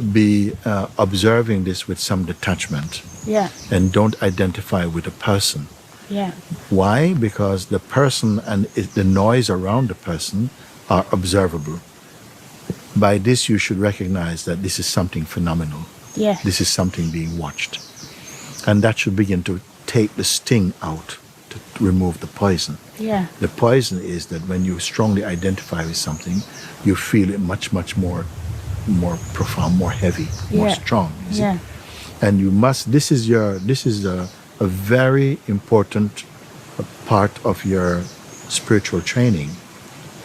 be observing this with some detachment. Yeah. And don't identify with a person. Yeah. Why? Because the person and the noise around the person are observable. By this, you should recognize that this is something phenomenal. Yeah. This is something being watched. And that should begin to take the sting out, to remove the poison. Yeah. The poison is that when you strongly identify with something, you feel it much, much more profound, more heavy, more strong. Yeah. And you must, this is a very important part of your spiritual training,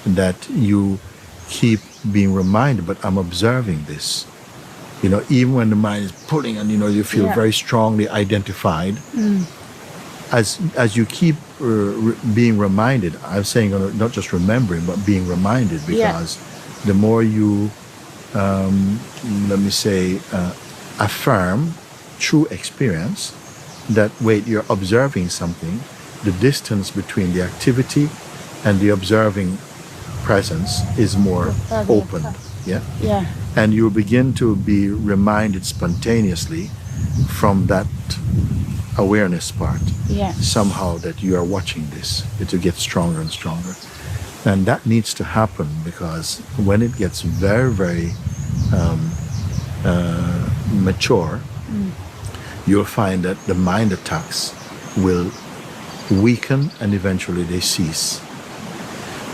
that you keep being reminded, but I'm observing this. Even when the mind is pulling and, you feel very strongly identified, as you keep being reminded, I'm saying not just remembering, but being reminded, because the more you, affirm true experience, that wait, you're observing something, the distance between the activity and the observing presence is more open. Yeah? Yeah. And you begin to be reminded spontaneously from that awareness part, somehow, that you are watching this, it will get stronger and stronger. And that needs to happen, because when it gets very, very mature, you'll find that the mind attacks will weaken and eventually they cease.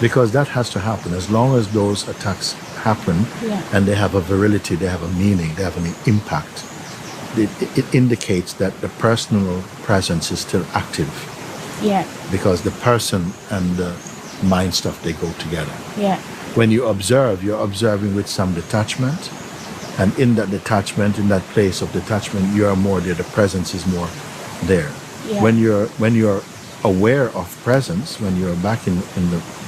Because that has to happen. As long as those attacks happen and they have a virility, they have a meaning, they have an impact, it indicates that the personal presence is still active. Yeah. Because the person and the mind stuff, they go together. Yeah. When you observe, you're observing with some detachment. And in that detachment, in that place of detachment, you are more there. The presence is more there. Yeah. When you're aware of presence, when you're back in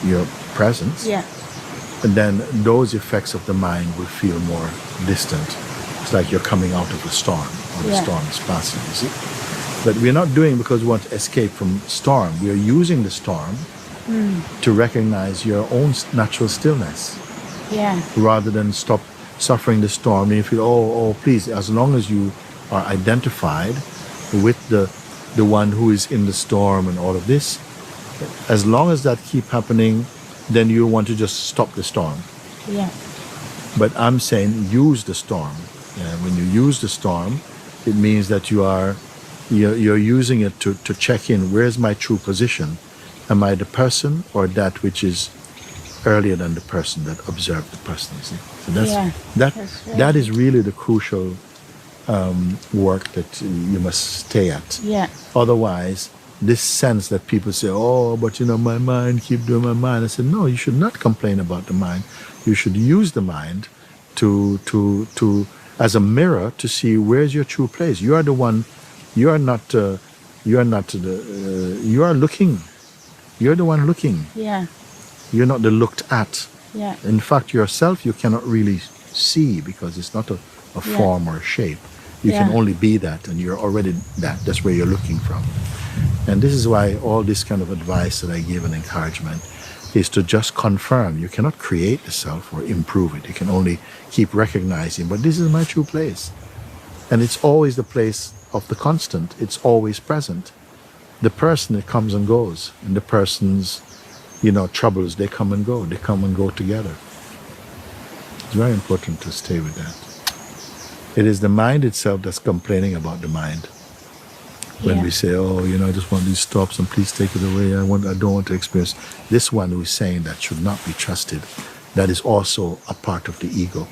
your presence, and then those effects of the mind will feel more distant. It's like you're coming out of a storm, or the storm is passing, you see. But we're not doing it because we want to escape from storm. We are using the storm to recognize your own natural stillness. Yeah. Rather than stop suffering the storm, and you feel, oh, please, as long as you are identified with the one who is in the storm and all of this, as long as that keep happening, then you want to just stop the storm. Yeah. But I'm saying use the storm. When you use the storm, it means that you're using it to check in, where's my true position? Am I the person or that which is earlier than the person that observed the person? See? So that is really the crucial work that you must stay at. Yeah. Otherwise, this sense that people say, oh, but my mind, keep doing my mind. I said, no, you should not complain about the mind. You should use the mind to as a mirror to see where's your true place. You are the one. You are looking. You're the one looking. Yeah. You're not the looked at. Yeah. In fact, yourself you cannot really see, because it's not a form or a shape. You can only be that, and you're already that. That's where you're looking from. And this is why all this kind of advice that I give and encouragement is to just confirm. You cannot create the self or improve it. You can only keep recognizing, but this is my true place. And it's always the place of the constant. It's always present. The person, it comes and goes. And the person's, troubles, they come and go. They come and go together. It's very important to stay with that. It is the mind itself that's complaining about the mind. When we say, I just want these stops and please take it away. I don't want to experience. This one who is saying that should not be trusted. That is also a part of the ego.